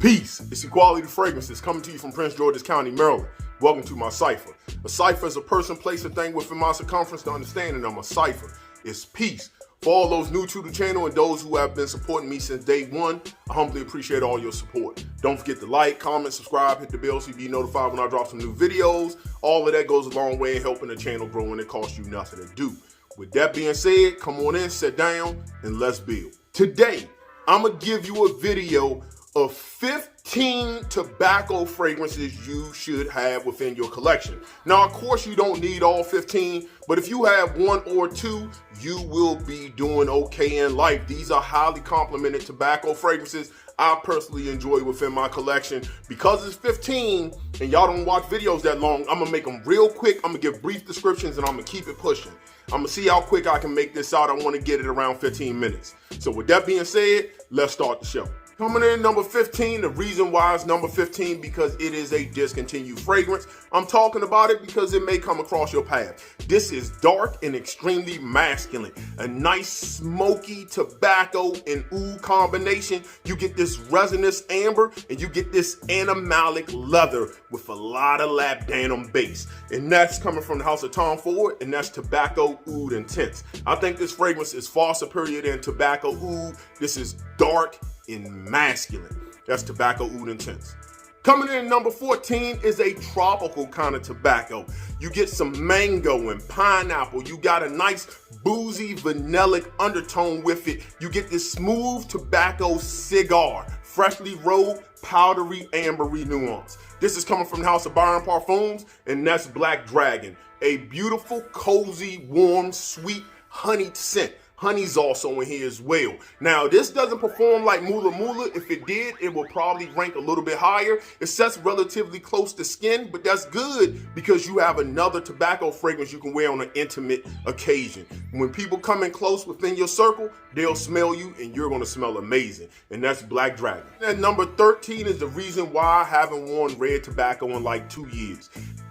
Peace, it's Equalityfragrances coming to you from Prince George's County, Maryland. Welcome to my cipher. A cipher is a person, place, or thing within my circumference. The understanding of my cipher is peace. For all those new to the channel and those who have been supporting me since day one, I humbly appreciate all your support. Don't forget to like, comment, subscribe, hit the bell so you be notified when I drop some new videos. All of that goes a long way in helping the channel grow and it costs you nothing to do. With that being said, come on in, sit down, and let's build. Today, I'm going to give you a video of 15 tobacco fragrances you should have within your collection. Now, of course, you don't need all 15, but if you have one or two, you will be doing okay in life. These are highly complimented tobacco fragrances I personally enjoy within my collection. Because it's 15 and y'all don't watch videos that long, I'm gonna make them real quick. I'm gonna give brief descriptions and I'm gonna keep it pushing. I'm gonna see how quick I can make this out. I wanna get it around 15 minutes. So with that being said, let's start the show. Coming in number 15, the reason why it's number 15 because it is a discontinued fragrance. I'm talking about it because it may come across your path. This is dark and extremely masculine. A nice smoky tobacco and oud combination. You get this resinous amber and you get this animalic leather with a lot of labdanum base. And that's coming from the house of Tom Ford, and that's Tobacco Oud Intense. I think this fragrance is far superior than Tobacco Oud. This is dark and masculine. That's Tobacco Oud Intense. Coming in number 14 is a tropical kind of tobacco. You get some mango and pineapple. You got a nice boozy vanillic undertone with it. You get this smooth tobacco cigar, freshly rolled, powdery, ambery nuance. This is coming from the house of Byron Parfums, and that's Black Dragon. A beautiful, cozy, warm, sweet, honeyed scent. Honey's also in here as well. Now, this doesn't perform like Mula Mula. If it did, it will probably rank a little bit higher. It sets relatively close to skin, but that's good because you have another tobacco fragrance you can wear on an intimate occasion. When people come in close within your circle, they'll smell you and you're gonna smell amazing. And that's Black Dragon. And number 13 is the reason why I haven't worn red tobacco in like 2 years.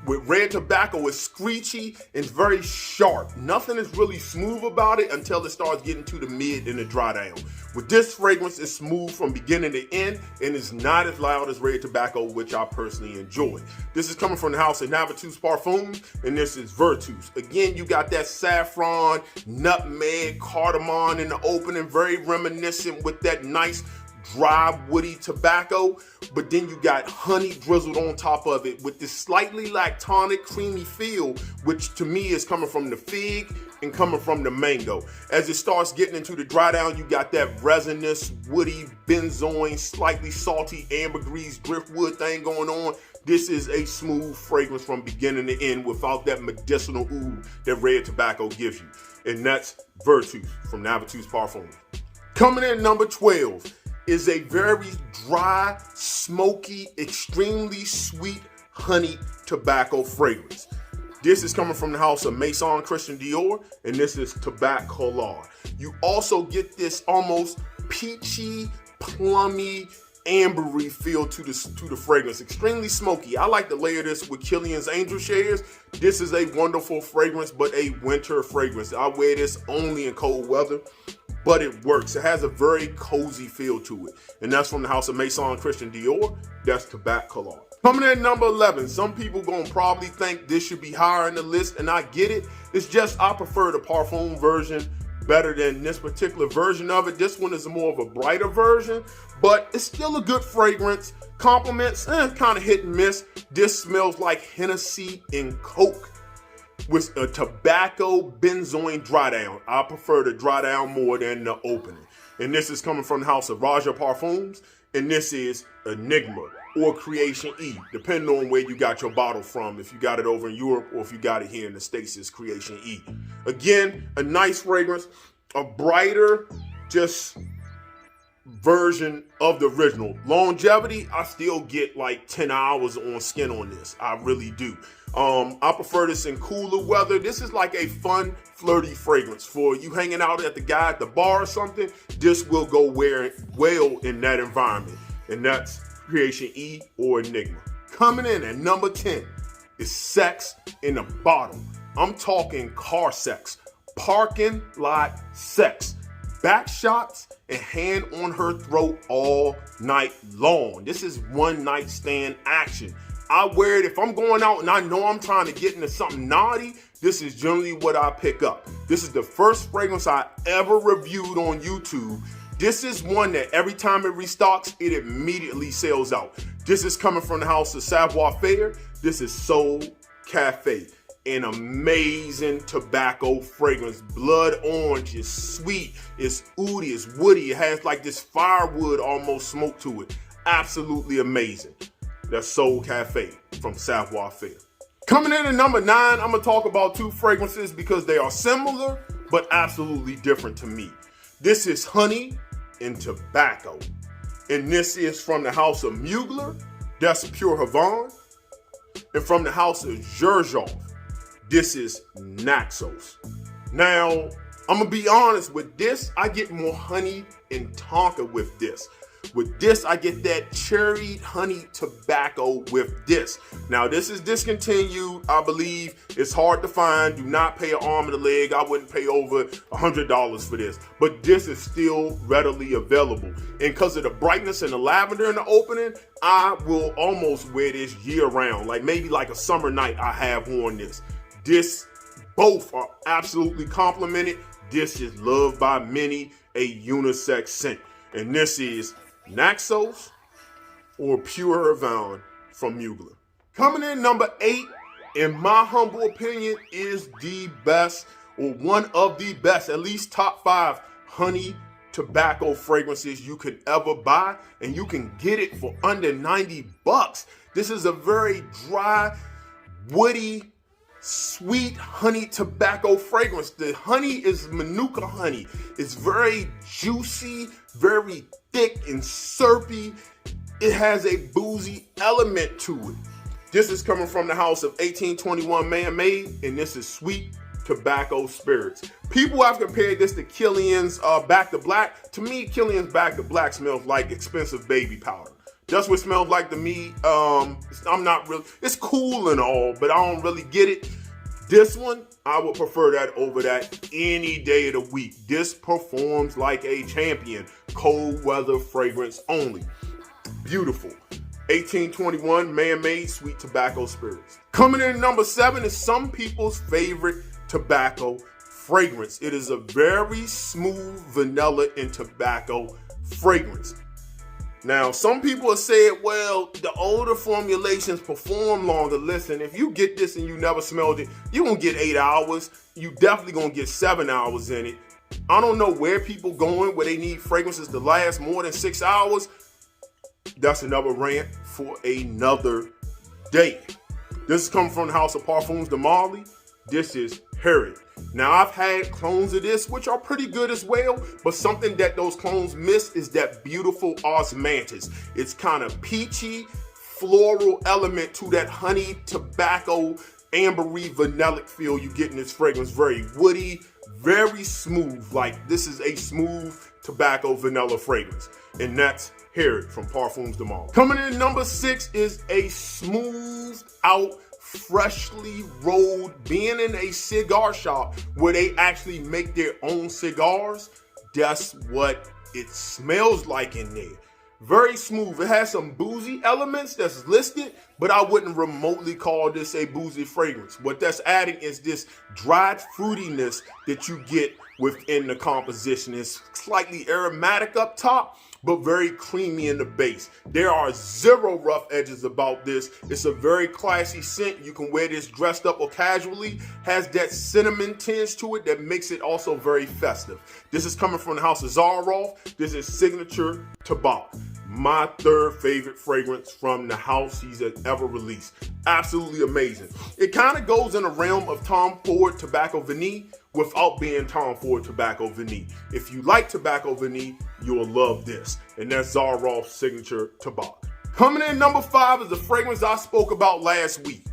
With red tobacco, it's screechy and very sharp. Nothing is really smooth about it until it starts getting to the mid and the dry down. With this fragrance, it's smooth from beginning to end and it's not as loud as red tobacco, which I personally enjoy. This is coming from the house of Navitus Parfums, and this is Virtus. Again, you got that saffron, nutmeg, cardamom in the opening, very reminiscent with that nice dry woody tobacco, but then you got honey drizzled on top of it with this slightly lactonic creamy feel, which to me is coming from the fig and coming from the mango. As it starts getting into the dry down, you got that resinous, woody, benzoin, slightly salty ambergris driftwood thing going on. This is a smooth fragrance from beginning to end without that medicinal oud that red tobacco gives you. And that's Virtus from Navitus Parfums. Coming in number 12 is a very dry, smoky, extremely sweet honey tobacco fragrance. This is coming from the house of Maison Christian Dior, and this is Tobacolor. You also get this almost peachy, plummy, ambery feel to the fragrance. Extremely smoky. I like to layer this with Kilian Angel shares. This is a wonderful fragrance, but a winter fragrance. I wear this only in cold weather, but it works. It has a very cozy feel to it. And that's from the house of Maison Christian Dior. That's Tobacolor. Coming in number 11, some people gonna probably think this should be higher in the list, and I get it. It's just I prefer the Parfum version better than this particular version of it. This one is more of a brighter version, but it's still a good fragrance. Compliments, kind of hit and miss. This smells like Hennessy and Coke with a tobacco benzoin dry down. I prefer the dry down more than the opening. And this is coming from the house of Roja Parfums, and this is Enigma or Creation E, depending on where you got your bottle from. If you got it over in Europe or if you got it here in the States, it's Creation E. Again, a nice fragrance, a brighter, just version of the original. Longevity, I still get like 10 hours on skin on this. I really do. I prefer this in cooler weather. This is like a fun, flirty fragrance for you hanging out at the bar or something. This will go well in that environment. And that's Creation E or Enigma. Coming in at number 10 is Sex in a Bottle. I'm talking car sex, parking lot sex. back shots and hand on her throat all night long. This is one night stand action. I wear it if I'm going out and I know I'm trying to get into something naughty. This is generally what I pick up. This is the first fragrance I ever reviewed on YouTube. This is one that every time it restocks, it immediately sells out. This is coming from the house of Savoir Faire. This is Soul Cafe. An amazing tobacco fragrance. Blood orange, is sweet, it's oody, it's woody. It has like this firewood almost smoke to it. Absolutely amazing. That's Soul Cafe from Savoir Faire. Coming in at number 9, I'm gonna talk about two fragrances because they are similar, but absolutely different to me. This is honey and tobacco. And this is from the house of Mugler, that's Pure Havane. And from the house of Xerjoff, this is Naxos. Now, I'm gonna be honest, with this, I get more honey and tonka with this. With this, I get that cherry honey tobacco with this. Now, this is discontinued, I believe. It's hard to find. Do not pay an arm and a leg. I wouldn't pay over $100 for this. But this is still readily available. And because of the brightness and the lavender in the opening, I will almost wear this year round. Like maybe like a summer night, I have worn this. Both are absolutely complimented. This is loved by many, a unisex scent. And this is Naxos or Pure Havane from Mugler. Coming in number 8, in my humble opinion, is the best or one of the best, at least top 5 honey tobacco fragrances you could ever buy. And you can get it for under $90. This is a very dry, woody, sweet honey tobacco fragrance. The honey is Manuka honey. It's very juicy, very thick and syrupy. It has a boozy element to it. This is coming from the house of 1821 Man-Made, and this is Sweet Tobacco Spirits. People have compared this to Kilian's Back to Black. To me, Kilian's Back to Black smells like expensive baby powder. That's what it smells like to me. I'm not really, it's cool and all, but I don't really get it. This one, I would prefer that over that any day of the week. This performs like a champion. Cold weather fragrance only. Beautiful. 1821 Man-Made Sweet Tobacco Spirits. Coming in at number 7 is some people's favorite tobacco fragrance. It is a very smooth vanilla and tobacco fragrance. Now, some people have said, well, the older formulations perform longer. Listen, if you get this and you never smelled it, you're going to get 8 hours. You definitely going to get 7 hours in it. I don't know where people going where they need fragrances to last more than 6 hours. That's another rant for another day. This is coming from the house of Parfums de Marly. This is Herod. Now, I've had clones of this, which are pretty good as well, but something that those clones miss is that beautiful osmanthus. It's kind of peachy, floral element to that honey, tobacco, ambery, vanillic feel you get in this fragrance. Very woody, very smooth. Like, this is a smooth tobacco vanilla fragrance, and that's Herod from Parfums de Marly. Coming in number 6 is a smooth out, freshly rolled, being in a cigar shop where they actually make their own cigars. That's what it smells like in there. Very smooth. It has some boozy elements that's listed, but I wouldn't remotely call this a boozy fragrance. What that's adding is this dried fruitiness that you get within the composition. It's slightly aromatic up top, but very creamy in the base. There are zero rough edges about this. It's a very classy scent. You can wear this dressed up or casually. Has that cinnamon tinge to it that makes it also very festive. This is coming from the house of Zaharoff. This is Signature Tabac. My 3rd favorite fragrance from the house he's ever released. Absolutely amazing. It kind of goes in the realm of Tom Ford Tobacco Vanille without being Tom Ford Tobacco Vanille. If you like Tobacco Vanille, you'll love this. And that's Zaharoff Signature Tabac. Coming in number 5 is the fragrance I spoke about last week.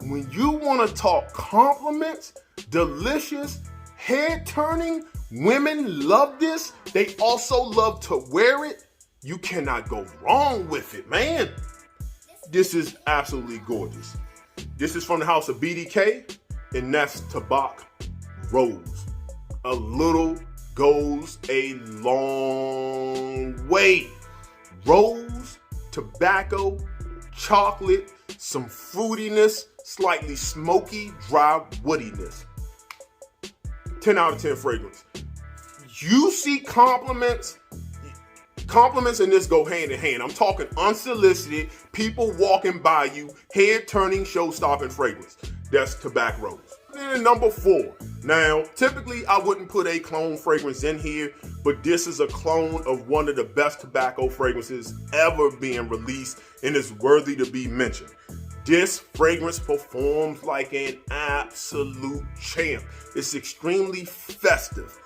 When you want to talk compliments, delicious, head-turning, women love this. They also love to wear it. You cannot go wrong with it, man. This is absolutely gorgeous. This is from the house of BDK, and that's Tabac Rose. A little goes a long way. Rose, tobacco, chocolate, some fruitiness, slightly smoky, dry woodiness. 10 out of 10 fragrance. You see compliments and this go hand in hand. I'm talking unsolicited, people walking by you, head-turning, show-stopping fragrance. That's Tabac Rose. And number 4. Now, typically I wouldn't put a clone fragrance in here, but this is a clone of one of the best tobacco fragrances ever being released and is worthy to be mentioned. This fragrance performs like an absolute champ. It's extremely festive.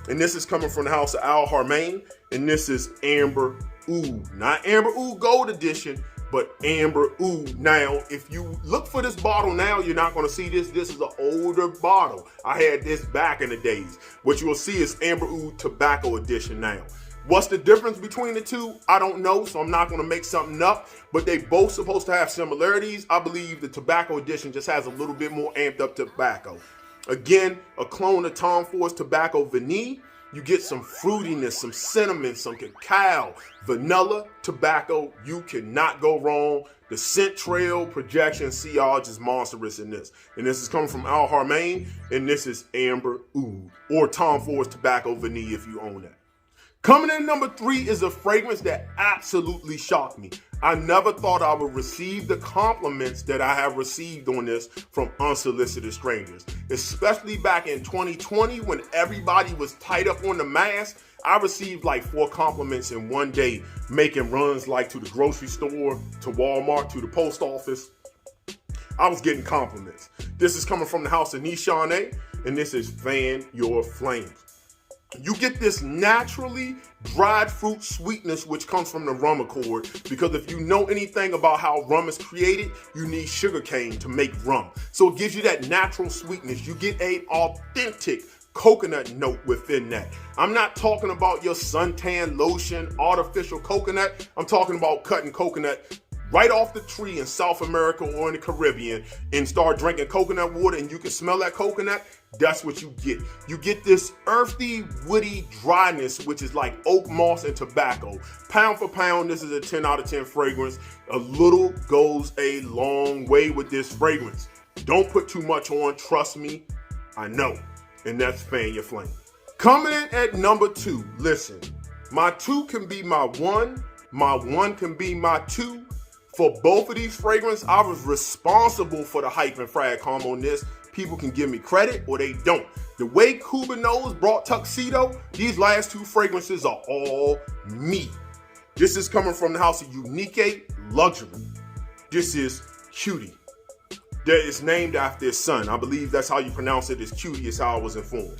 And this is coming from the house of Al Harmain, and this is Amber Oud. Not Amber Oud Gold Edition, but Amber Oud. Now, if you look for this bottle now, you're not going to see this. This is an older bottle. I had this back in the days. What you will see is Amber Oud Tobacco Edition now. What's the difference between the two? I don't know, so I'm not going to make something up, but they both supposed to have similarities. I believe the Tobacco Edition just has a little bit more amped up tobacco. Again, a clone of Tom Ford's Tobacco Vanille. You get some fruitiness, some cinnamon, some cacao, vanilla, tobacco. You cannot go wrong. The scent trail, projection, sillage is monstrous in this. And this is coming from Al Harmain, and this is Amber Oud, or Tom Ford's Tobacco Vanille if you own that. Coming in number 3 is a fragrance that absolutely shocked me. I never thought I would receive the compliments that I have received on this from unsolicited strangers. Especially back in 2020 when everybody was tight up on the mask. I received like 4 compliments in one day, making runs like to the grocery store, to Walmart, to the post office. I was getting compliments. This is coming from the house of Nishane, and this is Fan Your Flames. You get this naturally dried fruit sweetness which comes from the rum accord, because if you know anything about how rum is created, you need sugarcane to make rum. So it gives you that natural sweetness. You get an authentic coconut note within that. I'm not talking about your suntan lotion, artificial coconut. I'm talking about cutting coconut right off the tree in South America or in the Caribbean and start drinking coconut water and you can smell that coconut. That's what you get. You get this earthy, woody dryness, which is like oak moss and tobacco. Pound for pound, this is a 10 out of 10 fragrance. A little goes a long way with this fragrance. Don't put too much on, trust me, I know. And that's Fan Your Flame. Coming in at number 2, listen, my 2 can be my 1, my 1 can be my 2. For both of these fragrances, I was responsible for the hype and frag calm on this. People can give me credit or they don't. The way Cuba Knows brought Tuxedo, these last 2 fragrances are all me. This is coming from the house of Uniquee Luxury. This is Cutie. That is named after his son. I believe that's how you pronounce it, is Cutie, is how I was informed.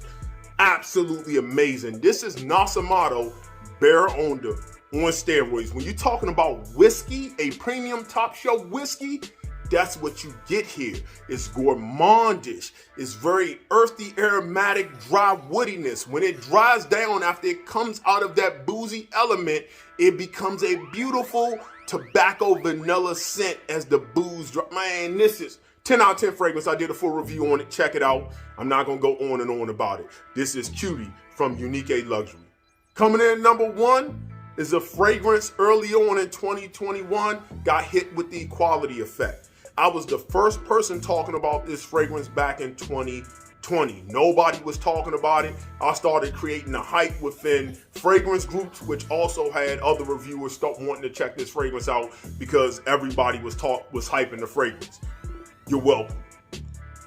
Absolutely amazing. This is Nasamato Bear on steroids. When you're talking about whiskey, a premium top shelf whiskey, that's what you get here. It's gourmandish. It's very earthy, aromatic, dry woodiness. When it dries down after it comes out of that boozy element, it becomes a beautiful tobacco vanilla scent as the booze drop. Man, this is 10 out of 10 fragrance. I did a full review on it. Check it out. I'm not going to go on and on about it. This is Cutie from Uniquee Luxury. Coming in at number 1 is a fragrance early on in 2021 got hit with the equality effect. I was the first person talking about this fragrance back in 2020. Nobody was talking about it. I started creating a hype within fragrance groups, which also had other reviewers start wanting to check this fragrance out because everybody was hyping the fragrance. You're welcome.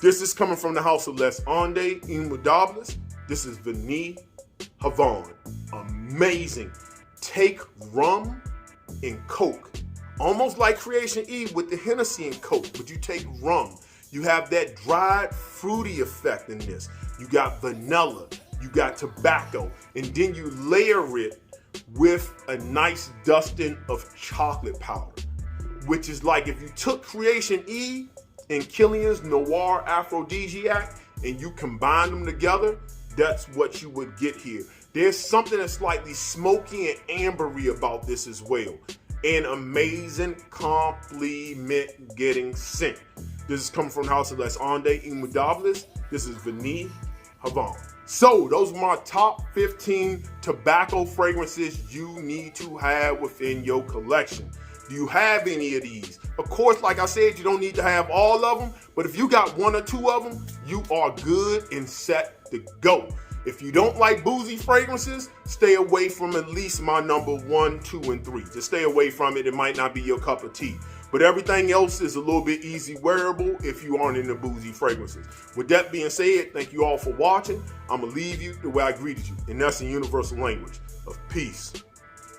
This is coming from the house of Les Ondes Inmudables. This is Vanille Havane. Amazing. Take rum and Coke. Almost like Creation Eve with the Hennessy and Coke, but you take rum. You have that dried, fruity effect in this. You got vanilla, you got tobacco, and then you layer it with a nice dusting of chocolate powder, which is like if you took Creation Eve and Kilian's Noir Aphrodisiac and you combine them together, that's what you would get here. There's something that's slightly smoky and ambery about this as well. An amazing compliment getting scent. This is coming from the house of Les Ondes Inmudables. This is Vanille Havane. So those are my top 15 tobacco fragrances you need to have within your collection. Do you have any of these? Of course, like I said, you don't need to have all of them, but if you got one or two of them, you are good and set to go. If you don't like boozy fragrances, stay away from at least my number 1, 2, and 3. Just stay away from it. It might not be your cup of tea. But everything else is a little bit easy wearable if you aren't into boozy fragrances. With that being said, thank you all for watching. I'm going to leave you the way I greeted you, and that's the universal language of peace.